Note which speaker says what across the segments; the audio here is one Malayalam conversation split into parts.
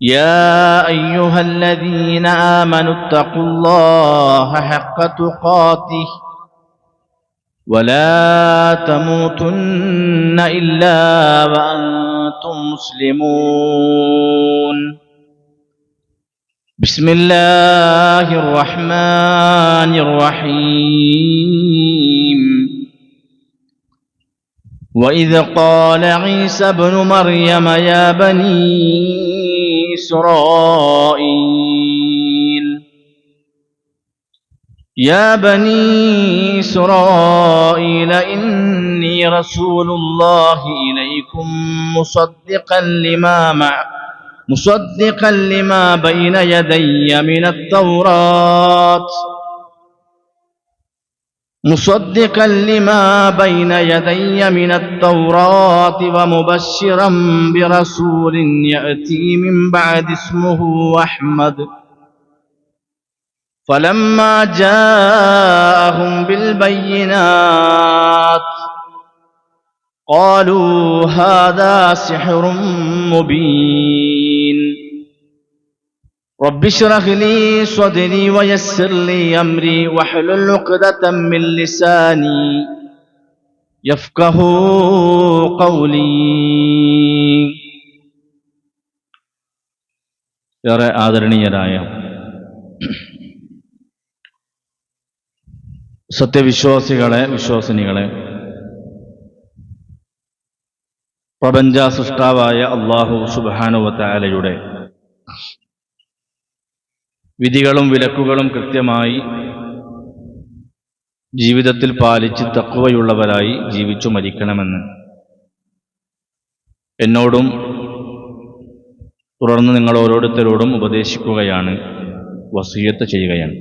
Speaker 1: يا أيها الذين آمنوا اتقوا الله حق تقاته ولا تموتن إلا وأنتم مسلمون بسم الله الرحمن الرحيم وإذ قال عيسى ابن مريم يا بني إسرائيل إني رسول الله إليكم مصدقا لما بين يدي من التوراة ومبشرا برسول يأتي من بعد اسمه أحمد فلما جاءهم بالبينات قالوا هذا سحر مبين رب اشرح لي صدري ويسر لي أمري واحلل عقدة من لساني يفقهوا قولي ഏറെ ആദരണീയരായ സത്യവിശ്വാസികളെ, വിശ്വാസിനികളെ, പ്രപഞ്ച സൃഷ്ടാവായ അല്ലാഹു സുബ്ഹാനഹു വ തആലയുടെ വിധികളും വിലക്കുകളും കൃത്യമായി ജീവിതത്തിൽ പാലിച്ച് തഖ്വയുള്ളവരായി ജീവിച്ചു മരിക്കണമെന്ന് എന്നോടും തുടർന്ന് നിങ്ങൾ ഓരോരുത്തരോടും ഉപദേശിക്കുകയാണ്, വസിയ്യത്ത് ചെയ്യുകയാണ്.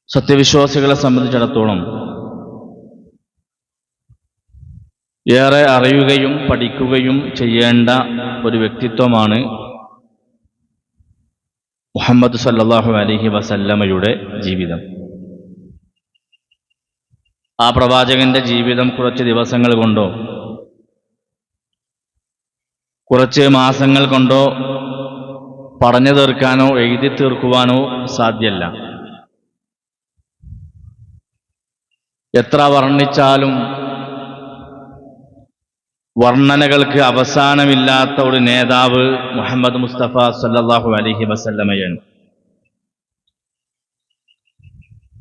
Speaker 1: സത്യവിശ്വാസികളെ സംബന്ധിച്ചിടത്തോളം ഏറെ അറിയുകയും പഠിക്കുകയും ചെയ്യേണ്ട ഒരു വ്യക്തിത്വമാണ് മുഹമ്മദ് സല്ലല്ലാഹു അലൈഹി വസല്ലമയുടെ ജീവിതം. ആ പ്രവാചകന്റെ ജീവിതം കുറച്ച് ദിവസങ്ങൾ കൊണ്ടോ കുറച്ച് മാസങ്ങൾ കൊണ്ടോ പറഞ്ഞു തീർക്കാനോ എഴുതി തീർക്കുവാനോ സാധ്യമല്ല. എത്ര വർണ്ണിച്ചാലും വർണ്ണനകൾക്ക് അവസാനമില്ലാത്ത ഒരു നേതാവ് മുഹമ്മദ് മുസ്തഫ സല്ലല്ലാഹു അലൈഹി വസല്ലമയാണ്.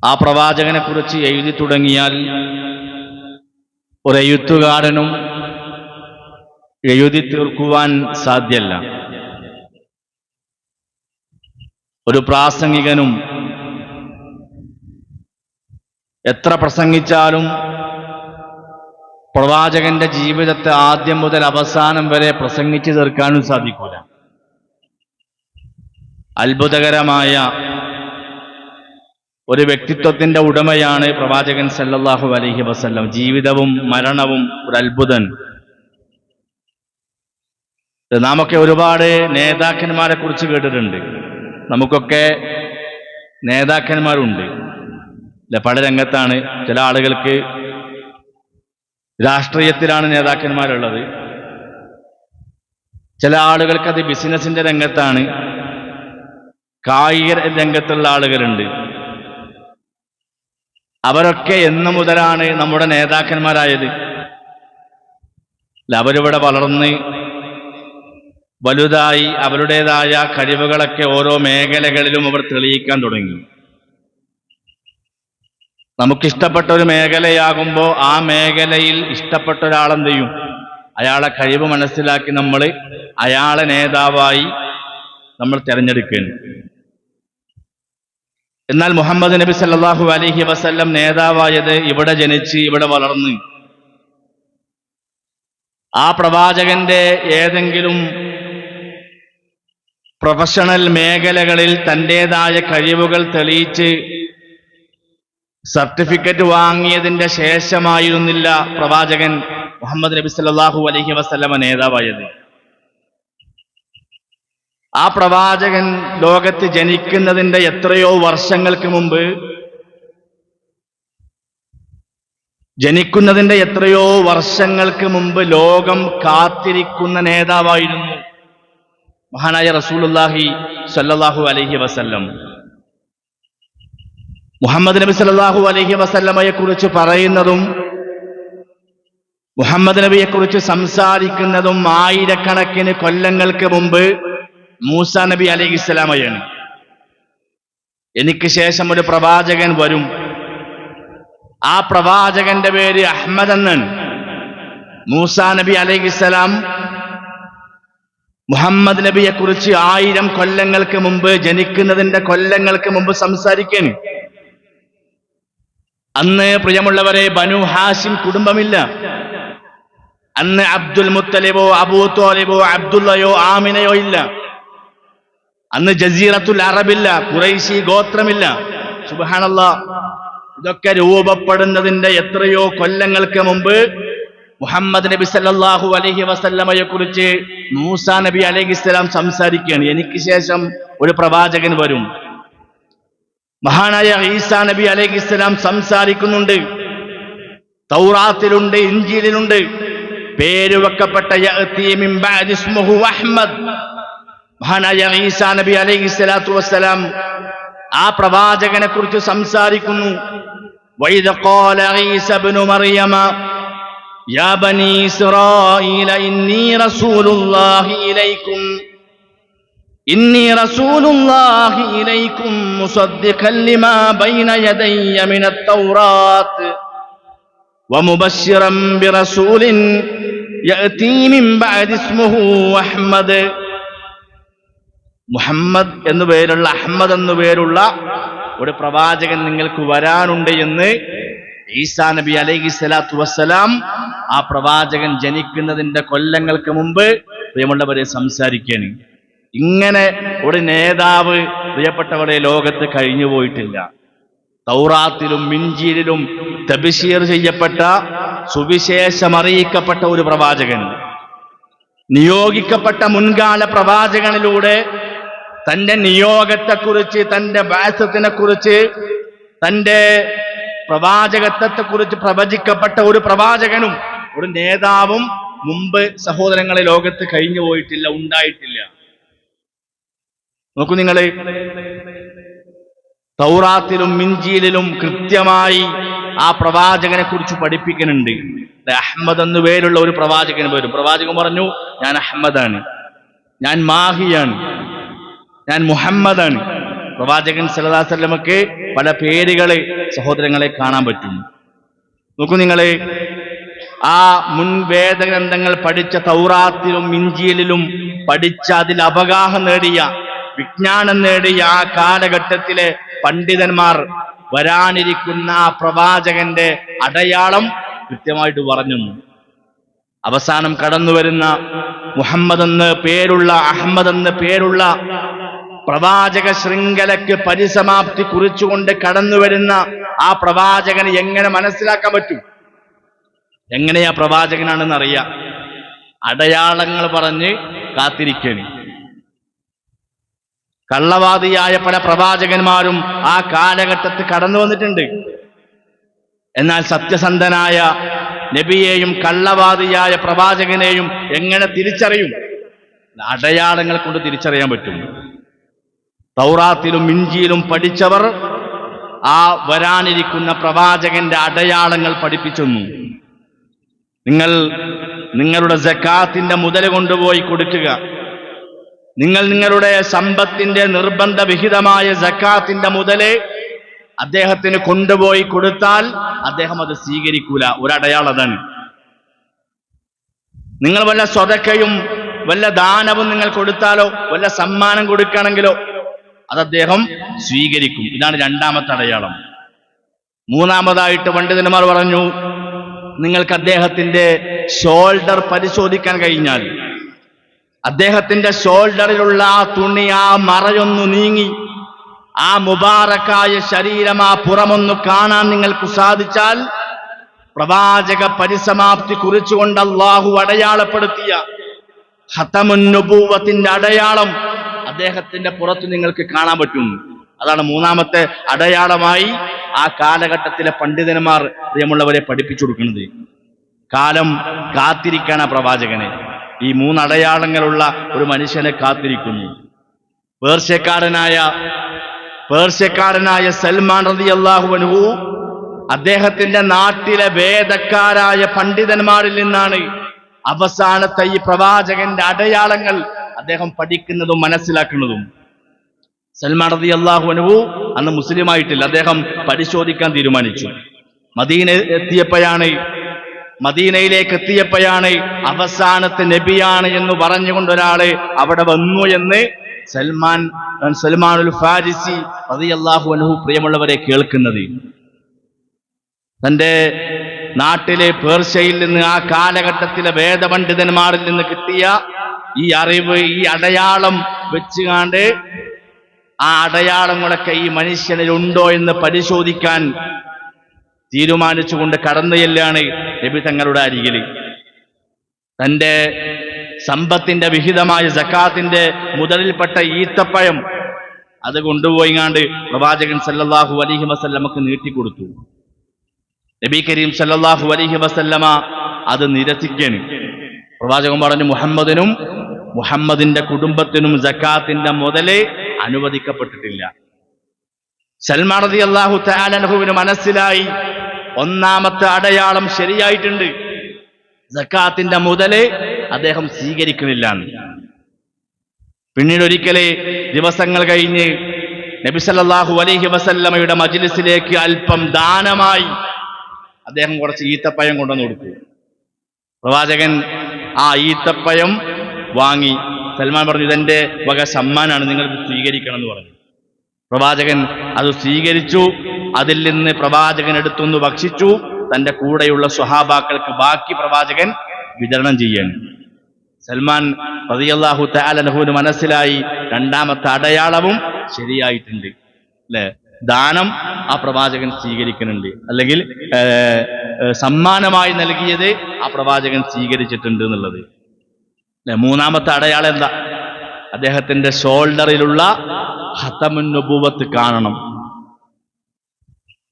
Speaker 1: ആ പ്രവാചകനെ കുറിച്ച് എഴുതി തുടങ്ങിയാൽ ഒരു എഴുത്തുകാരനും എഴുതി തീർക്കുവാൻ സാധ്യമല്ല. ഒരു പ്രാസംഗികനും എത്ര പ്രസംഗിച്ചാലും പ്രവാചകന്റെ ജീവിതത്തെ ആദ്യം മുതൽ അവസാനം വരെ പ്രസംഗിച്ചു തീർക്കാനും സാധിക്കൂല. അത്ഭുതകരമായ ഒരു വ്യക്തിത്വത്തിന്റെ ഉടമയാണ് പ്രവാചകൻ സല്ലല്ലാഹു അലൈഹി വസല്ലം. ജീവിതവും മരണവും ഒരു അത്ഭുതൻ. നാമൊക്കെ ഒരുപാട് നേതാക്കന്മാരെ കുറിച്ച് കേട്ടിട്ടുണ്ട്. നമുക്കൊക്കെ നേതാക്കന്മാരുണ്ട്. പല രംഗത്താണ്. ചില ആളുകൾക്ക് രാഷ്ട്രീയത്തിലാണ് നേതാക്കന്മാരുള്ളത്, ചില ആളുകൾക്ക് അത് ബിസിനസിന്റെ രംഗത്താണ്, കായിക രംഗത്തുള്ള ആളുകളുണ്ട്. അവരൊക്കെ എന്ന് മുതലാണ് നമ്മുടെ നേതാക്കന്മാരായത്? അവരിവിടെ വളർന്ന് വലുതായി അവരുടേതായ കഴിവുകളൊക്കെ ഓരോ മേഖലകളിലും അവർ തെളിയിക്കാൻ തുടങ്ങി. നമുക്കിഷ്ടപ്പെട്ട ഒരു മേഖലയാകുമ്പോൾ ആ മേഖലയിൽ ഇഷ്ടപ്പെട്ട ഒരാളെന്ത് ചെയ്യും? അയാളെ കഴിവ് മനസ്സിലാക്കി നമ്മൾ അയാളെ നേതാവായി നമ്മൾ തിരഞ്ഞെടുക്കുകയാണ്. എന്നാൽ മുഹമ്മദ് നബി സല്ലല്ലാഹു അലൈഹി വസല്ലം നേതാവായത് ഇവിടെ ജനിച്ച് ഇവിടെ വളർന്ന് ആ പ്രവാചകന്റെ ഏതെങ്കിലും പ്രൊഫഷണൽ മേഖലകളിൽ തൻ്റെതായ കഴിവുകൾ തെളിയിച്ച് സർട്ടിഫിക്കറ്റ് വാങ്ങിയതിന്റെ ശേഷമായിരുന്നില്ല പ്രവാചകൻ മുഹമ്മദ് നബി സല്ലല്ലാഹു അലൈഹി വസല്ലമ നേതാവായത്. ആ പ്രവാചകൻ ലോകത്ത് ജനിക്കുന്നതിന്റെ എത്രയോ വർഷങ്ങൾക്ക് മുമ്പ് ജനിക്കുന്നതിന്റെ എത്രയോ വർഷങ്ങൾക്ക് മുമ്പ് ലോകം കാത്തിരിക്കുന്ന നേതാവായിരുന്നു മഹാനായ റസൂലുള്ളാഹി സ്വല്ലല്ലാഹു അലൈഹി വസല്ലം. മുഹമ്മദ് നബി സല്ലല്ലാഹു അലൈഹി വസല്ലമയെ കുറിച്ച് പറയുന്നതും മുഹമ്മദ് നബിയെ കുറിച്ച് സംസാരിക്കുന്നതും ആയിരക്കണക്കിന് കൊല്ലങ്ങൾക്ക് മുമ്പ് മൂസാ നബി അലൈഹിസ്സലാമയാണ്. എനിക്ക് ശേഷം ഒരു പ്രവാചകൻ വരും, ആ പ്രവാചകന്റെ പേര് അഹ്മദ് എന്നാണ്. മൂസാ നബി അലൈഹിസ്സലാം മുഹമ്മദ് നബിയെ കുറിച്ച് 1000 കൊല്ലങ്ങൾക്ക് മുമ്പ്, ജനിക്കുന്നതിന്റെ കൊല്ലങ്ങൾക്ക് മുമ്പ് സംസാരിക്കാണ്. അന്ന് പ്രിയമുള്ളവരെ ബനു ഹാഷിം കുടുംബമില്ല. അന്ന് അബ്ദുൽ മുത്തലിബോ അബൂ ത്വാലിബോ അബ്ദുള്ളയോ ആമിനയോ ഇല്ല. അന്ന് ജസീറത്തുൽ അറബില്ല, ഖുറൈശി ഗോത്രമില്ല. സുബ്ഹാനല്ലാഹ്, ഇതൊക്കെ രൂപപ്പെടുന്നതിന്റെ എത്രയോ കൊല്ലങ്ങൾക്ക് മുമ്പ് മുഹമ്മദ് നബി സല്ലല്ലാഹു അലൈഹി വസല്ലമയെ കുറിച്ച് മൂസാ നബി അലൈഹിസ്സലാം സംസാരിക്കുകയാണ്. എനിക്ക് ശേഷം ഒരു പ്രവാചകൻ വരും. മഹാനായ ഈസാ നബി അലൈഹിസ്സലാം സംസാരിക്കുന്നുണ്ട്. തൗറാത്തിലുണ്ട്, ഇൻജീലിലുണ്ട്. പേര് വെക്കപ്പെട്ട യഅതി മിൻ ബഅദി ഇസ്മുഹു അഹ്മദ്. മഹാനായ ഈസാ നബി അലൈഹിസ്സലാത്തു വസ്സലാം ആ പ്രവാചകനെ കുറിച്ച് സംസാരിക്കുന്നു. വഇദ ഖാല ഈസ ഇബ്നു മറിയമ യാ ബനി ഇസ്രായീല ഇന്നി റസൂലുള്ളാഹി ഇലൈക്കും മുസദ്ദിഖൻ ലിമാ ബൈന യദയ്യ മിനത് തൗറാത്ത് വമുബശ്ശിറൻ ബിറസൂലിൻ യഅതി മിൻ ബഅദി ഇസ്മുഹു അഹ്മദ്. മുഹമ്മദ് എന്നു പേരുള്ള, അഹ്മദ് എന്നു പേരുള്ള ഒരു പ്രവാചകൻ നിങ്ങൾക്ക് വരാനുണ്ട് എന്ന് ഈസാ നബി അലൈഹിസ്സലാത്തു വസ്സലാം ആ പ്രവാചകൻ ജനിക്കുന്നതിന്റെ കൊല്ലങ്ങൾക്ക് മുമ്പ് പ്രിയമുള്ളവരെ സംസാരിക്കുകയാണ്. ഇങ്ങനെ ഒരു നേതാവ് പ്രിയപ്പെട്ടവരെ ലോകത്ത് കഴിഞ്ഞു പോയിട്ടില്ല. തൗറാത്തിലും ഇൻജീലിലും തബ്ശീർ ചെയ്യപ്പെട്ട, സുവിശേഷം അറിയിക്കപ്പെട്ട ഒരു പ്രവാചകൻ, നിയോഗിക്കപ്പെട്ട മുൻകാല പ്രവാചകനിലൂടെ തന്റെ നിയോഗത്തെക്കുറിച്ച്, തന്റെ ബാസത്തിനെ കുറിച്ച്, തന്റെ പ്രവാചകത്വത്തെക്കുറിച്ച് പ്രവചിക്കപ്പെട്ട ഒരു പ്രവാചകനും ഒരു നേതാവും മുമ്പ് സഹോദരങ്ങളെ ലോകത്ത് കഴിഞ്ഞു പോയിട്ടില്ല, ഉണ്ടായിട്ടില്ല. നോക്കൂ നിങ്ങള്, തൗറാത്തിലും ഇൻജീലിലും കൃത്യമായി ആ പ്രവാചകനെ കുറിച്ച് പഠിപ്പിക്കുന്നുണ്ട്. അഹ്മദ് എന്നു പേരുള്ള ഒരു പ്രവാചകൻ വരും. പ്രവാചകൻ പറഞ്ഞു, ഞാൻ അഹ്മദാണ്, ഞാൻ മാഹിയാണ്, ഞാൻ മുഹമ്മദാണ്. പ്രവാചകൻ സല്ലല്ലാഹു അലൈഹി വസല്ലമക്ക് പല പേരുകള് സഹോദരങ്ങളെ കാണാൻ പറ്റും. നോക്കൂ നിങ്ങള്, ആ മുൻ വേദഗ്രന്ഥങ്ങൾ പഠിച്ച തൗറാത്തിലും ഇൻജീലിലും പഠിച്ച, അതിൽ അവഗാഹം നേടിയ, വിജ്ഞാനം നേടിയ ആ കാലഘട്ടത്തിലെ പണ്ഡിതന്മാർ വരാനിരിക്കുന്ന ആ പ്രവാചകന്റെ അടയാളം കൃത്യമായിട്ട് പറഞ്ഞു. അവസാനം കടന്നു വരുന്ന മുഹമ്മദ് എന്ന് പേരുള്ള, അഹ്മദ് എന്ന് പേരുള്ള പ്രവാചക ശൃംഖലയ്ക്ക് പരിസമാപ്തി കുറിച്ചുകൊണ്ട് കടന്നു വരുന്ന ആ പ്രവാചകനെ എങ്ങനെ മനസ്സിലാക്കാൻ പറ്റും? എങ്ങനെയാ പ്രവാചകനാണെന്ന് അറിയാം? അടയാളങ്ങൾ പറഞ്ഞ് കാത്തിരിക്കണി. കള്ളവാദിയായ പല പ്രവാചകന്മാരും ആ കാലഘട്ടത്തിൽ കടന്നു വന്നിട്ടുണ്ട്. എന്നാൽ സത്യസന്ധനായ നബിയെയും കള്ളവാദിയായ പ്രവാചകനെയും എങ്ങനെ തിരിച്ചറിയും? അടയാളങ്ങൾ കൊണ്ട് തിരിച്ചറിയാൻ പറ്റും. തൗറാത്തിലും ഇൻജീലും പഠിച്ചവർ ആ വരാനിരിക്കുന്ന പ്രവാചകന്റെ അടയാളങ്ങൾ പഠിപ്പിച്ചെന്നു. നിങ്ങൾ നിങ്ങളുടെ സക്കാത്തിന്റെ മുതൽ കൊണ്ടുപോയി കൊടുക്കുക. നിങ്ങൾ നിങ്ങളുടെ സമ്പത്തിന്റെ നിർബന്ധ വിഹിതമായ സക്കാത്തിന്റെ മുതല് അദ്ദേഹത്തിന് കൊണ്ടുപോയി കൊടുത്താൽ അദ്ദേഹം അത് സ്വീകരിക്കൂല. ഒരടയാളതാണ്. നിങ്ങൾ വല്ല സ്വതക്കയും വല്ല ദാനവും നിങ്ങൾ കൊടുത്താലോ, വല്ല സമ്മാനം കൊടുക്കുകയാണെങ്കിലോ അത് അദ്ദേഹം സ്വീകരിക്കും. ഇതാണ് രണ്ടാമത്തെ അടയാളം. മൂന്നാമതായിട്ട് പണ്ഡിതന്മാർ പറഞ്ഞു, നിങ്ങൾക്ക് അദ്ദേഹത്തിന്റെ ഷോൾഡർ പരിശോധിക്കാൻ കഴിഞ്ഞാൽ, അദ്ദേഹത്തിന്റെ ഷോൾഡറിലുള്ള ആ തുണി, ആ മറയൊന്നു നീങ്ങി ആ മുബാറക്കായ ശരീരം, ആ പുറമൊന്നു കാണാൻ നിങ്ങൾക്ക് സാധിച്ചാൽ, പ്രവാചക പരിസമാപ്തി കുറിച്ചുകൊണ്ട് അള്ളാഹു അടയാളപ്പെടുത്തിയ ഖതമുൻ നുബുവത്തിന്റെ അടയാളം അദ്ദേഹത്തിന്റെ പുറത്ത് നിങ്ങൾക്ക് കാണാൻ പറ്റും. അതാണ് മൂന്നാമത്തെ അടയാളമായി ആ കാലഘട്ടത്തിലെ പണ്ഡിതന്മാർ പ്രിയമുള്ളവരെ പഠിപ്പിച്ചു കൊടുക്കുന്നത്. കാലം കാത്തിരിക്കാനാ പ്രവാചകനെ. ഈ മൂന്നടയാളങ്ങളുള്ള ഒരു മനുഷ്യനെ കാത്തിരിക്കുന്നു. പേർഷ്യക്കാരനായ സൽമാൻ റളിയല്ലാഹു അൻഹു അദ്ദേഹത്തിന്റെ നാട്ടിലെ വേദക്കാരായ പണ്ഡിതന്മാരിൽ നിന്നാണ് അവസാനത്തെ ഈ പ്രവാചകന്റെ അടയാളങ്ങൾ അദ്ദേഹം പഠിക്കുന്നതും മനസ്സിലാക്കുന്നതും. സൽമാൻ റളിയല്ലാഹു അൻഹു അന്ന് മുസ്ലിമായിട്ടില്ല. അദ്ദേഹം പരിശോധിക്കാൻ തീരുമാനിച്ചു. മദീനയിലേക്ക് എത്തിയപ്പോഴാണ് അവസാനത്തെ നബിയാണ് എന്ന് പറഞ്ഞുകൊണ്ട് ഒരാള് അവിടെ വന്നു എന്ന് സൽമാനുൽ ഫാരിസി റളിയല്ലാഹു അൻഹു പ്രിയമുള്ളവരെ കേൾക്കുന്നത്. തന്റെ നാട്ടിലെ പേർഷ്യയിൽ നിന്ന് ആ കാലഘട്ടത്തിലെ വേദപണ്ഡിതന്മാരിൽ നിന്ന് കിട്ടിയ ഈ അറിവ്, ഈ അടയാളം വെച്ചുകാണ്ട് ആ അടയാളങ്ങളൊക്കെ ഈ മനുഷ്യനിലുണ്ടോ എന്ന് പരിശോധിക്കാൻ തീരുമാനിച്ചുകൊണ്ട് കടന്നു ചെല്ലാണ് നബി തങ്ങളുടെ അരികിൽ. തന്റെ സമ്പത്തിന്റെ വിഹിതമായ സക്കാത്തിന്റെ മുതലിൽപ്പെട്ട ഈത്തപ്പഴം അത് കൊണ്ടുപോയിങ്ങാണ്ട് പ്രവാചകൻ സല്ലല്ലാഹു അലൈഹി വസല്ലമക്ക് നീട്ടിക്കൊടുത്തു. നബി കരീം സല്ലല്ലാഹു അലൈഹി വസല്ലമ അത് നിരസിക്കാണ്. പ്രവാചകൻ പറഞ്ഞു, മുഹമ്മദിന്റെ കുടുംബത്തിനും സക്കാത്തിന്റെ മുതല് അനുവദിക്കപ്പെട്ടിട്ടില്ല. സൽമാൻ റളിയല്ലാഹു തആല അൻഹുവിന് മനസ്സിലായി ഒന്നാമത്തെ അടയാളം ശരിയായിട്ടുണ്ട്, സക്കാത്തിന്റെ മുതല് അദ്ദേഹം സ്വീകരിക്കുന്നില്ല. പിന്നീട് ഒരിക്കലേ ദിവസങ്ങൾ കഴിഞ്ഞ് നബി സല്ലല്ലാഹു അലൈഹി വസല്ലമയുടെ മജ്ലിസിലേക്ക് അല്പം ദാനമായി അദ്ദേഹം കുറച്ച് ഈത്തപ്പഴം കൊണ്ടുവന്ന് കൊടുത്തു. പ്രവാചകൻ ആ ഈത്തപ്പഴം വാങ്ങി. സൽമാൻ പറഞ്ഞു, ഇതെന്റെ വക സമ്മാനാണ്, നിങ്ങൾ സ്വീകരിക്കണം എന്ന് പറഞ്ഞു. പ്രവാചകൻ അത് സ്വീകരിച്ചു. അതിൽ നിന്ന് പ്രവാചകൻ എടുത്തൊന്ന് ഭക്ഷിച്ചു. തന്റെ കൂടെയുള്ള സ്വഹാബാക്കൾക്ക് ബാക്കി പ്രവാചകൻ വിതരണം ചെയ്യാൻ. സൽമാൻ റളിയല്ലാഹു തആല അൻഹുവിന് മനസ്സിലായി രണ്ടാമത്തെ അടയാളവും ശരിയായിട്ടുണ്ട് അല്ലെ. ദാനം ആ പ്രവാചകൻ സ്വീകരിക്കുന്നുണ്ട്, അല്ലെങ്കിൽ സമ്മാനമായി നൽകിയത് ആ പ്രവാചകൻ സ്വീകരിച്ചിട്ടുണ്ട് എന്നുള്ളത് അല്ലെ. മൂന്നാമത്തെ അടയാളം എന്താ? അദ്ദേഹത്തിന്റെ ഷോൾഡറിലുള്ള ഖതമുൻ നുബുവത്ത് കാണണം,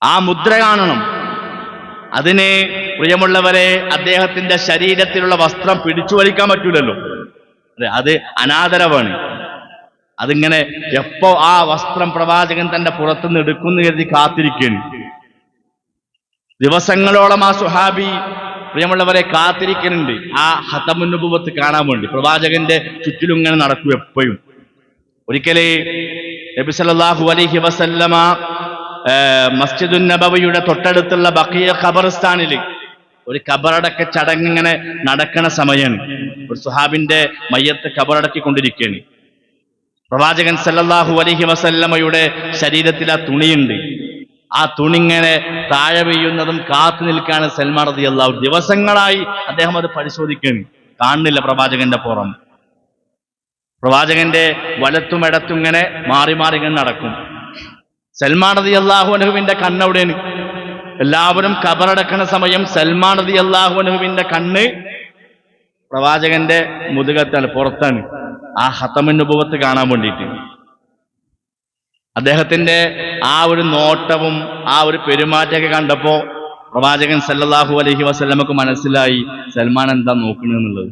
Speaker 1: ആ മുദ്ര കാണണം. അതിന് പ്രിയമുള്ളവരെ അദ്ദേഹത്തിന്റെ ശരീരത്തിലുള്ള വസ്ത്രം പിടിച്ചു വലിക്കാൻ പറ്റൂലല്ലോ, അത് അനാദരവാണ്. അതിങ്ങനെ എപ്പോ ആ വസ്ത്രം പ്രവാചകൻ തന്റെ പുറത്തുനിന്ന് എടുക്കുന്നു കരുതി കാത്തിരിക്കുകയാണ്. ദിവസങ്ങളോളം ആ സുഹാബി പ്രിയമുള്ളവരെ കാത്തിരിക്കുന്നുണ്ട് ആ ഖതമുൻ നുബുവത്ത് കാണാൻ വേണ്ടി. പ്രവാചകന്റെ ചുറ്റിലും ഇങ്ങനെ നടക്കും എപ്പോഴും. ഒരിക്കലേ നബി സല്ലല്ലാഹു അലൈഹി വസല്ലമ മസ്ജിദുൻ നബവിയുടെ തൊട്ടടുത്തുള്ള ബഖിയ ഖബർസ്ഥാനിൽ ഒരു ഖബറടക്ക ചടങ്ങ് ഇങ്ങനെ നടക്കണ സമയമാണ്. ഒരു സുഹാബിന്റെ മയ്യത്ത് ഖബറടക്കിക്കൊണ്ടിരിക്കുകയാണ്. പ്രവാചകൻ സല്ലല്ലാഹു അലൈഹി വസല്ലമയുടെ ശരീരത്തിൽ ആ തുണിയുണ്ട്. ആ തുണി ഇങ്ങനെ താഴെ വീഴുന്നതും കാത്തു നിൽക്കാണ് സൽമാൻ റളിയല്ലാഹു. ദിവസങ്ങളായി അദ്ദേഹം അത് പരിശോധിക്കുകയാണ്, കാണുന്നില്ല പ്രവാചകന്റെ പുറം. പ്രവാചകന്റെ വലത്തും ഇടത്തും ഇങ്ങനെ മാറി മാറി ഇങ്ങനെ നടക്കും. സൽമാൻ റളിയല്ലാഹു അൻഹുവിന്റെ കണ്ണെവിടെയാണ്? എല്ലാവരും ഖബറടക്കണ സമയം സൽമാൻ റളിയല്ലാഹു അൻഹുവിന്റെ കണ്ണ് പ്രവാചകന്റെ മുതുകത്താണ്, പുറത്താണ്, ആ ഖതമുൻ നുബുവത്ത് കാണാൻ വേണ്ടിയിട്ട്. അദ്ദേഹത്തിന്റെ ആ ഒരു നോട്ടവും ആ ഒരു പെരുമാറ്റമൊക്കെ കണ്ടപ്പോ പ്രവാചകൻ സല്ലല്ലാഹു അലൈഹി വസല്ലമക്ക് മനസ്സിലായി സൽമാൻ എന്താ നോക്കണെന്നുള്ളത്.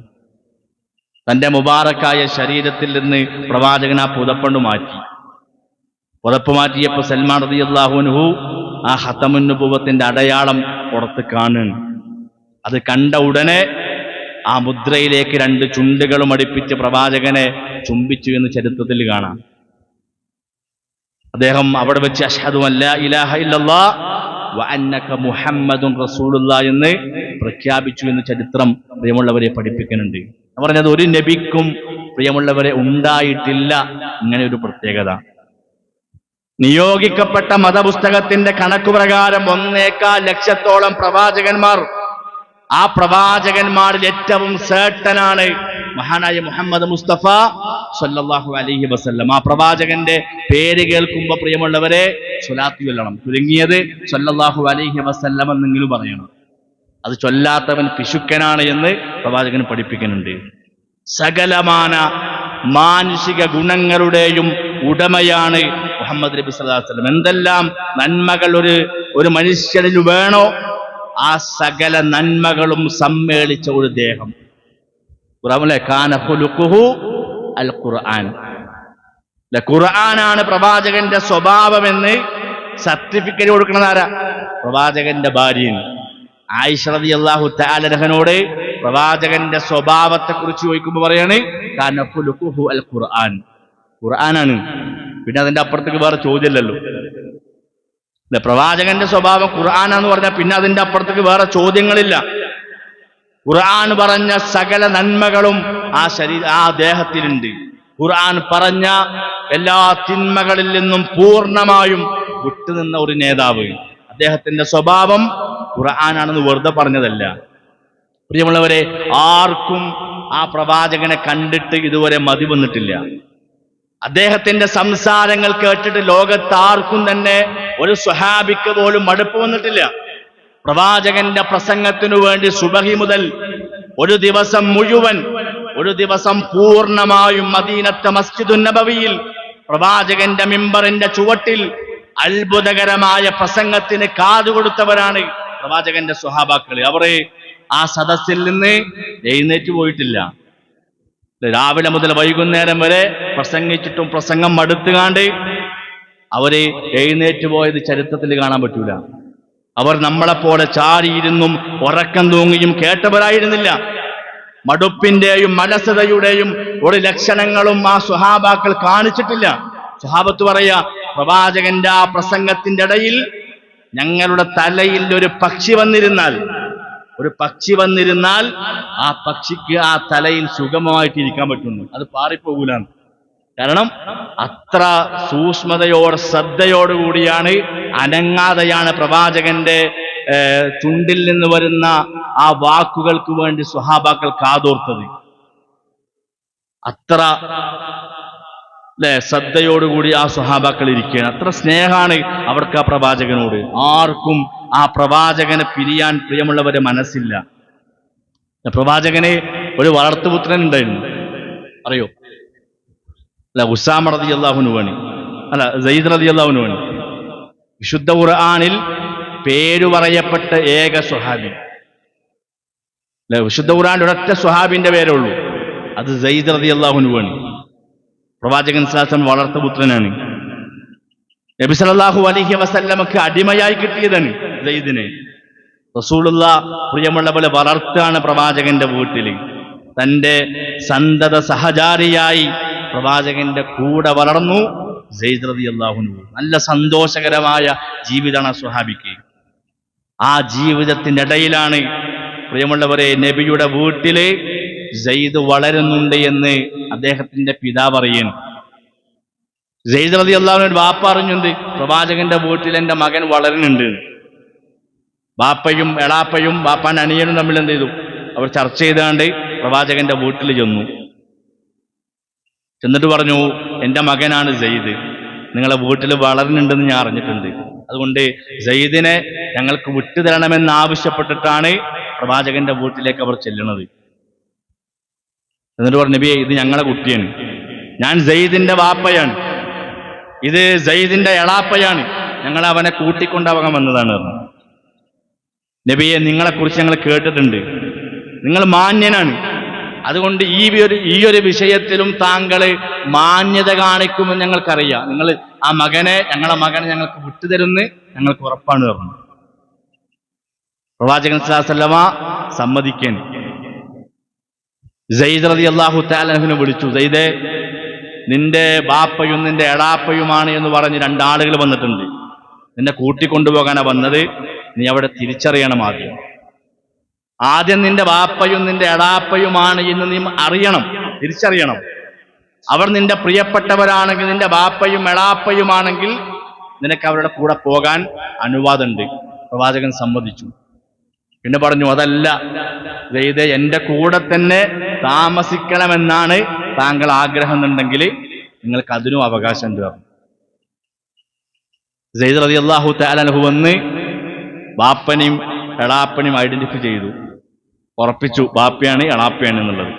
Speaker 1: തന്റെ മുബാറക്കായ ശരീരത്തിൽ നിന്ന് പ്രവാചകൻ ആ പുതപ്പണ്ട് മാറ്റി. പുതപ്പ് മാറ്റിയപ്പോ സൽമാൻ റളിയല്ലാഹു അൻഹു ആ ഖതമുൻ നുബുവത്തിന്റെ അടയാളം പുറത്ത് കാണുന്നു. അത് കണ്ട ഉടനെ ആ മുദ്രയിലേക്ക് രണ്ട് ചുണ്ടുകളും അടുപ്പിച്ച് പ്രവാചകനെ ചുംബിച്ചു എന്ന് ചരിത്രത്തിൽ കാണാം. അദ്ദേഹം അവിടെ വെച്ച് അഷ്ഹദു അല്ലാ ഇലാഹ ഇല്ലല്ലാഹ് വ അന്നക മുഹമ്മദുൻ റസൂലുള്ളാഹ് എന്ന് പ്രഖ്യാപിച്ചു എന്ന് ചരിത്രം പ്രിയമുള്ളവരെ പഠിപ്പിക്കുന്നുണ്ട്. പറഞ്ഞത് ഒരു നബിക്കും പ്രിയമുള്ളവരെ ഉണ്ടായിട്ടില്ല ഇങ്ങനെ ഒരു പ്രത്യേകത. നിയോഗിക്കപ്പെട്ട മതപുസ്തകത്തിന്റെ കണക്കുപ്രകാരം 1.25 ലക്ഷത്തോളം പ്രവാചകന്മാർ. ആ പ്രവാചകന്മാരിൽ ഏറ്റവും സേട്ടനാണ് മഹാനായ മുഹമ്മദ് മുസ്തഫ സല്ലല്ലാഹു അലൈഹി വസല്ലം. ആ പ്രവാചകന്റെ പേര് കേൾക്കുമ്പോ പ്രിയമുള്ളവരെ സ്വലാത്ത് ചൊല്ലണം. ചുരുങ്ങിയത് സല്ലല്ലാഹു അലൈഹി വസല്ലം എന്നെങ്കിലും പറയണം. അത് ചൊല്ലാത്തവൻ പിശുക്കനാണ് എന്ന് പ്രവാചകൻ പഠിപ്പിക്കുന്നുണ്ട്. സകലമാന മാനുഷിക ഗുണങ്ങളുടെയും ഉടമയാണ് മുഹമ്മദ് നബി സല്ലല്ലാഹു അലൈഹി വസല്ലം. എന്തെല്ലാം നന്മകൾ ഒരു മനുഷ്യനിൽ വേണോ ആ സകല നന്മകളും സമ്മേളിച്ച ഒരു ദേഹം. കാന ഖുലുഖുഹു അൽ ഖുർആൻ. ഖുർആനാണ് പ്രവാചകന്റെ സ്വഭാവമെന്ന് സർട്ടിഫിക്കറ്റ് കൊടുക്കുന്നത് ആരാ? പ്രവാചകന്റെ ഭാര്യയാണ്. ആയിഷ റളിയല്ലാഹു തആല അൻഹയോട് പ്രവാചകന്റെ സ്വഭാവത്തെ കുറിച്ച് ചോദിക്കുമ്പോൾ പറയാണ് കാന ഖുലുഖുഹു അൽ ഖുർആൻ. ഖുർആനാണ്. പിന്നെ അതിന്റെ അപ്പുറത്തേക്ക് വേറെ ചോദ്യമില്ലല്ലോ. പ്രവാചകന്റെ സ്വഭാവം ഖുർആനാന്ന് പറഞ്ഞാൽ പിന്നെ അതിന്റെ അപ്പുറത്തേക്ക് വേറെ ചോദ്യങ്ങളില്ല. ഖുർആൻ പറഞ്ഞ സകല നന്മകളും ആ ദേഹത്തിലുണ്ട്. ഖുർആൻ പറഞ്ഞ എല്ലാ തിന്മകളിൽ നിന്നും പൂർണ്ണമായും വിട്ടുനിന്ന ഒരു നേതാവ്. അദ്ദേഹത്തിന്റെ സ്വഭാവം ഖുർആനാണെന്ന് വെറുതെ പറഞ്ഞതല്ല. പ്രിയമുള്ളവരെ, ആർക്കും ആ പ്രവാചകനെ കണ്ടിട്ട് ഇതുവരെ മതി വന്നിട്ടില്ല. അദ്ദേഹത്തിന്റെ സംസാരങ്ങൾ കേട്ടിട്ട് ലോകത്താർക്കും തന്നെ ഒരു സ്വഹാബിക്ക് പോലും മടുപ്പ് വന്നിട്ടില്ല. പ്രവാചകന്റെ പ്രസംഗത്തിനു വേണ്ടി സുബഹി മുതൽ ഒരു ദിവസം മുഴുവൻ, ഒരു ദിവസം പൂർണ്ണമായും മദീനത്തെ മസ്ജിദുൻ നബവിയിൽ പ്രവാചകന്റെ മിമ്പറിന്റെ ചുവട്ടിൽ അത്ഭുതകരമായ പ്രസംഗത്തിന് കാതുകൊടുത്തവരാണ് പ്രവാചകന്റെ സ്വഹാബാക്കള്. അവരെ ആ സദസ്സിൽ നിന്ന് എഴുന്നേറ്റ് പോയിട്ടില്ല. രാവിലെ മുതൽ വൈകുന്നേരം വരെ പ്രസംഗിച്ചിട്ടും പ്രസംഗം മടുത്തുകാണ്ട് അവര് എഴുന്നേറ്റ് പോയത് ചരിത്രത്തിൽ കാണാൻ പറ്റൂല. അവർ നമ്മളെപ്പോലെ ചാരിയിരുന്നും ഉറക്കം തൂങ്ങിയും കേട്ടവരായിരുന്നില്ല. മടുപ്പിന്റെയും മനസ്സതയുടെയും ഒരു ലക്ഷണങ്ങളും ആ സ്വഹാബാക്കൾ കാണിച്ചിട്ടില്ല. സ്വഹാബത്ത് പറയാ, പ്രവാചകന്റെ ആ പ്രസംഗത്തിന്റെ ഇടയിൽ ഞങ്ങളുടെ തലയിൽ ഒരു പക്ഷി വന്നിരുന്നാൽ ആ പക്ഷിക്ക് ആ തലയിൽ സുഗമമായിട്ട് ഇരിക്കാൻ പറ്റുന്നു. അത് പാറിപ്പോകൂലാണ്. കാരണം അത്ര സൂക്ഷ്മതയോടെ ശ്രദ്ധയോടുകൂടിയാണ്, അനങ്ങാതെയാണ് പ്രവാചകന്റെ ചുണ്ടിൽ നിന്ന് വരുന്ന ആ വാക്കുകൾക്ക് വേണ്ടി സ്വഹാബാക്കൾ കാതോർത്തത്. അത്ര ശ്രദ്ധയോടുകൂടി ആ സ്വഹാബാക്കൾ ഇരിക്കുകയാണ്. അത്ര സ്നേഹമാണ് അവർക്ക് ആ പ്രവാചകനോട്. ആർക്കും ആ പ്രവാചകനെ പിരിയാൻ പ്രിയമുള്ളവരെ മനസ്സില്ല. പ്രവാചകന് ഒരു വളർത്തുപുത്രൻ ഉണ്ടായിരുന്നു, അറിയോ? ഉസാമ റളിയല്ലാഹു അൻഹു വേണി, സയ്യിദ് റളിയല്ലാഹു അൻഹു വേണി. വിശുദ്ധ ഖുർആനിൽ പേരു പറയപ്പെട്ട ഏക സ്വഹാബി. വിശുദ്ധ ഖുർആനിൽ ഒരൊറ്റ സ്വഹാബിന്റെ പേരേ ഉള്ളൂ, അത് സയ്യിദ് റളിയല്ലാഹു അൻഹു വേണി. പ്രവാചകൻ സല്ലല്ലാഹു അലൈഹി വസല്ലം വളർത്തുപുത്രനാണ്. നബി സല്ലല്ലാഹു അലൈഹി വസല്ലമക്ക് അടിമയായി കിട്ടിയതാണ് സയ്യിദിനെ. റസൂലുള്ളാഹ് പ്രിയമുള്ളവരെ വളർത്താണ് പ്രവാചകന്റെ വീട്ടിൽ. തന്റെ സന്തത സഹചാരിയായി പ്രവാചകന്റെ കൂടെ വളർന്നു സയ്യിദ് റളിയല്ലാഹു അൻഹു. നല്ല സന്തോഷകരമായ ജീവിതമാണ് സ്വഹാബിക്ക്. ആ ജീവിതത്തിന്റെ ഇടയിലാണ് പ്രിയമുള്ളവരെ നബിയുടെ വീട്ടില് സയ്യിദ് വളരുന്നുണ്ട് എന്ന് അദ്ദേഹത്തിന്റെ പിതാവ് അറിയുന്നു. സയ്യിദ് റളിയല്ലാഹു അൻഹു വാപ്പ അറിഞ്ഞുണ്ട്, പ്രവാചകന്റെ വീട്ടിൽ എന്റെ മകൻ വളരുന്നുണ്ട്. ബാപ്പയും എളാപ്പയും ബാപ്പാന്റെ അനിയനും തമ്മിൽ എന്ത് ചെയ്തു? അവർ ചർച്ച ചെയ്താണ്ട് പ്രവാചകന്റെ വീട്ടിൽ ചെന്നിട്ട് പറഞ്ഞു, എന്റെ മകനാണ് സയ്യിദ്, നിങ്ങളെ വീട്ടിൽ വളരുന്നുണ്ടെന്ന് ഞാൻ അറിഞ്ഞിട്ടുണ്ട്. അതുകൊണ്ട് സയ്യിദിനെ ഞങ്ങൾക്ക് വിട്ടുതരണമെന്ന് ആവശ്യപ്പെട്ടിട്ടാണ് പ്രവാചകന്റെ വീട്ടിലേക്ക് അവർ ചെല്ലുന്നത്. എന്നിട്ട് പറഞ്ഞു, നബിയെ, ഇത് ഞങ്ങളെ കുട്ടിയാണ്, ഞാൻ സയ്യിദിന്റെ വാപ്പയാണ്, ഇത് സയ്യിദിന്റെ എളാപ്പയാണ്, ഞങ്ങൾ അവനെ കൂട്ടിക്കൊണ്ടാവാൻ വന്നതാണ്. നബിയെ, നിങ്ങളെക്കുറിച്ച് ഞങ്ങൾ കേട്ടിട്ടുണ്ട്, നിങ്ങൾ മാന്യനാണ്, അതുകൊണ്ട് ഈ ഒരു വിഷയത്തിലും താങ്കൾ മാന്യത കാണിക്കുമെന്ന് ഞങ്ങൾക്കറിയാം. നിങ്ങൾ ഞങ്ങളെ മകനെ ഞങ്ങൾക്ക് വിട്ടുതരുന്ന് ഞങ്ങൾക്ക് ഉറപ്പാണ് പറഞ്ഞു. പ്രവാചകൻ സല്ലല്ലാഹു അലൈഹി വസല്ലമ സമ്മതിക്കാൻ സയ്യിദ് റളിയല്ലാഹു തആല അൻഹുവിനെ വിളിച്ചു. സയ്യിദേ, നിന്റെ ബാപ്പയും നിന്റെ എളാപ്പയുമാണ് എന്ന് പറഞ്ഞ് രണ്ടാളുകൾ വന്നിട്ടുണ്ട്, നിന്നെ കൂട്ടിക്കൊണ്ടുപോകാനാ വന്നത്, നീ അവിടെ തിരിച്ചറിയണം. ആദ്യം നിന്റെ ബാപ്പയും നിന്റെ എളാപ്പയുമാണ് എന്ന് നീ അറിയണം, തിരിച്ചറിയണം. അവർ നിന്റെ പ്രിയപ്പെട്ടവരാണെങ്കിൽ, നിന്റെ ബാപ്പയും എളാപ്പയുമാണെങ്കിൽ നിനക്ക് അവരുടെ കൂടെ പോകാൻ അനുവാദമുണ്ട്. പ്രവാചകൻ സമ്മതിച്ചു. പിന്നെ പറഞ്ഞു, അതല്ല സയ്യിദേ, എന്റെ കൂടെ തന്നെ താമസിക്കണമെന്നാണ് താങ്കൾ ആഗ്രഹം എന്നുണ്ടെങ്കിൽ നിങ്ങൾക്ക് അതിനും അവകാശമുണ്ട്. സയ്യിദ് റളിയല്ലാഹു തആല അൻഹു വന്ന് ബാപ്പനെയും എളാപ്പനെയും ഐഡന്റിഫൈ ചെയ്തു, ഉറപ്പിച്ചു ബാപ്പയാണ് എളാപ്പയാണ് എന്നുള്ളത്.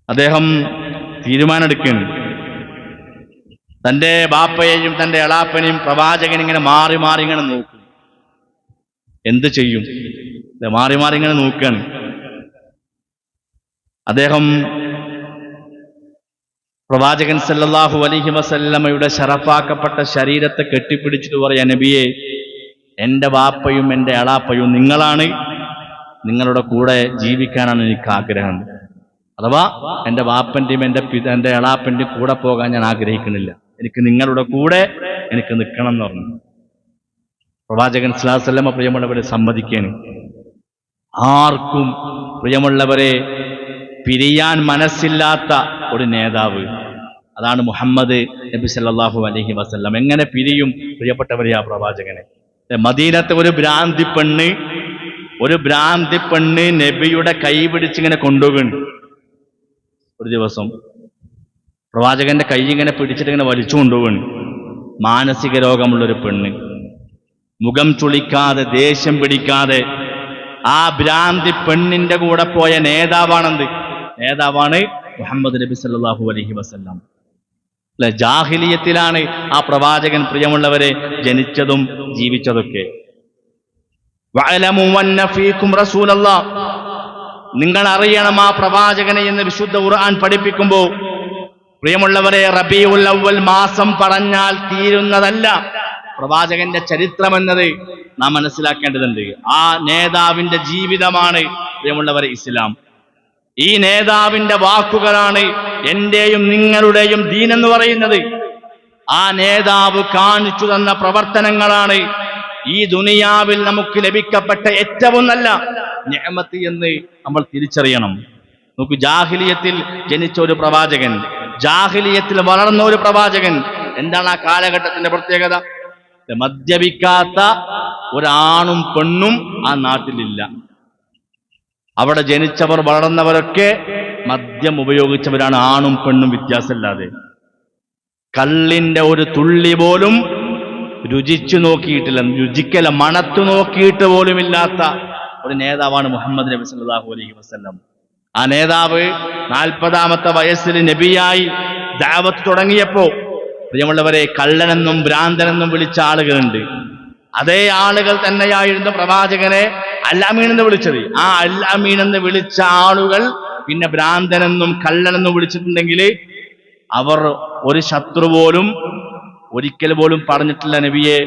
Speaker 1: അദ്ദേഹം തീരുമാനമെടുക്കുന്നു. തന്റെ ബാപ്പയെയും തന്റെ എളാപ്പനെയും പ്രവാചകൻ ഇങ്ങനെ മാറി മാറി ഇങ്ങനെ നോക്കും. എന്ത് ചെയ്യും? മാറി മാറി ഇങ്ങനെ നോക്കുകയാണ്. അദ്ദേഹം പ്രവാചകൻ സല്ലല്ലാഹു അലൈഹി വസല്ലമയുടെ ശറഫാക്കപ്പെട്ട ശരീരത്തെ കെട്ടിപ്പിടിച്ചിട്ട് പറയാ, നബിയെ, എൻ്റെ ബാപ്പയും എൻ്റെ എളാപ്പയും നിങ്ങളാണ്, നിങ്ങളുടെ കൂടെ ജീവിക്കാനാണ് എനിക്ക് ആഗ്രഹം. അഥവാ എൻ്റെ ബാപ്പൻ്റെയും എൻ്റെ എളാപ്പൻ്റെയും കൂടെ പോകാൻ ഞാൻ ആഗ്രഹിക്കുന്നില്ല, എനിക്ക് നിങ്ങളുടെ കൂടെ എനിക്ക് നിൽക്കണം എന്ന് പറഞ്ഞു. പ്രവാചകൻ സ്വല്ലല്ലാഹു അലൈഹി വസല്ലമ പ്രിയമുള്ളവരെ സമ്മതിക്കാണ്. ആർക്കും പ്രിയമുള്ളവരെ പിരിയാൻ മനസ്സില്ലാത്ത ഒരു നേതാവ്, അതാണ് മുഹമ്മദ് നബി സല്ലല്ലാഹു അലൈഹി വസല്ലം. എങ്ങനെ പിരിയും പ്രിയപ്പെട്ടവരെ ആ പ്രവാചകനെ? മദീനത്തെ ഒരു ഭ്രാന്തി പെണ്ണ് നബിയുടെ കൈ പിടിച്ചിങ്ങനെ കൊണ്ടുപോകുന്നു. ഒരു ദിവസം പ്രവാചകന്റെ കൈ ഇങ്ങനെ പിടിച്ചിട്ട് ഇങ്ങനെ വലിച്ചു കൊണ്ടുപോകുന്നു. മാനസിക രോഗമുള്ളൊരു പെണ്ണ്, മുഖം ചുളിക്കാതെ ദേഷ്യം പിടിക്കാതെ ആ ഭ്രാന്തി പെണ്ണിന്റെ കൂടെ പോയ നേതാവാണ് മുഹമ്മദ് നബി സല്ലല്ലാഹു അലൈഹി വസല്ലം. അല്ലെ, ജാഹിലിയത്തിലാണ് ആ പ്രവാചകൻ പ്രിയമുള്ളവരെ ജനിച്ചതും ജീവിച്ചതൊക്കെ. വഅലമു അന്ന ഫീകും റസൂലല്ലാഹ്, നിങ്ങൾ അറിയണം ആ പ്രവാചകനെ എന്ന് വിശുദ്ധ ഖുർആൻ പഠിപ്പിക്കുമ്പോൾ പ്രിയമുള്ളവരെ, റബീഉൽ അവ്വൽ മാസം പറഞ്ഞാൽ തീരുന്നതല്ല പ്രവാചകന്റെ ചരിത്രം എന്നത് നാം മനസ്സിലാക്കേണ്ടതുണ്ട്. ആ നേതാവിന്റെ ജീവിതമാണ് പ്രിയമുള്ളവരെ ഇസ്ലാം. ഈ നേതാവിന്റെ വാക്കുകളാണ് എന്റെയും നിങ്ങളുടെയും ദീൻ എന്ന് പറയുന്നത്. ആ നേതാവ് കാണിച്ചു തന്ന പ്രവർത്തനങ്ങളാണ് ഈ ദുനിയാവിൽ നമുക്ക് ലഭിക്കപ്പെട്ട ഏറ്റവും നല്ല നിഅമത്ത് എന്ന് നമ്മൾ തിരിച്ചറിയണം. നമുക്ക് ജാഹിലിയത്തിൽ ജനിച്ച ഒരു പ്രവാചകൻ, ജാഹിലിയത്തിൽ വളർന്ന ഒരു പ്രവാചകൻ. എന്താണ് ആ കാലഘട്ടത്തിന്റെ പ്രത്യേകത? മദ്യപിക്കാത്ത ഒരാണും പെണ്ണും ആ നാട്ടിലില്ല. അവിടെ ജനിച്ചവർ വളർന്നവരൊക്കെ മദ്യം ഉപയോഗിച്ചവരാണ്, ആണും പെണ്ണും വ്യത്യാസമില്ലാതെ. കള്ളിന്റെ ഒരു തുള്ളി പോലും രുചിച്ചു നോക്കിയിട്ടില്ല, രുചിക്കല മണത്തു നോക്കിയിട്ട് പോലുമില്ലാത്ത ഒരു നേതാവാണ് മുഹമ്മദ് നബി സല്ലല്ലാഹു അലൈഹി വസല്ലം. ആ നേതാവ് 40-ാമത്തെ വയസ്സിൽ നബിയായി ദഅവത്ത് തുടങ്ങിയപ്പോ പ്രിയമുള്ളവരെ, കള്ളനെന്നും ഭ്രാന്തനെന്നും വിളിച്ച ആളുകളുണ്ട്. അതേ ആളുകൾ തന്നെയായിരുന്നു പ്രവാചകനെ അൽ അമീൻ എന്ന് വിളിച്ചത്. ആ അൽ അമീൻ എന്ന് വിളിച്ച ആളുകൾ പിന്നെ ഭ്രാന്തനെന്നും കള്ളനെന്നും വിളിച്ചിട്ടുണ്ടെങ്കിൽ അവർ ഒരു ശത്രു പോലും ഒരിക്കൽ പോലും പറഞ്ഞിട്ടില്ല, നബിയെ,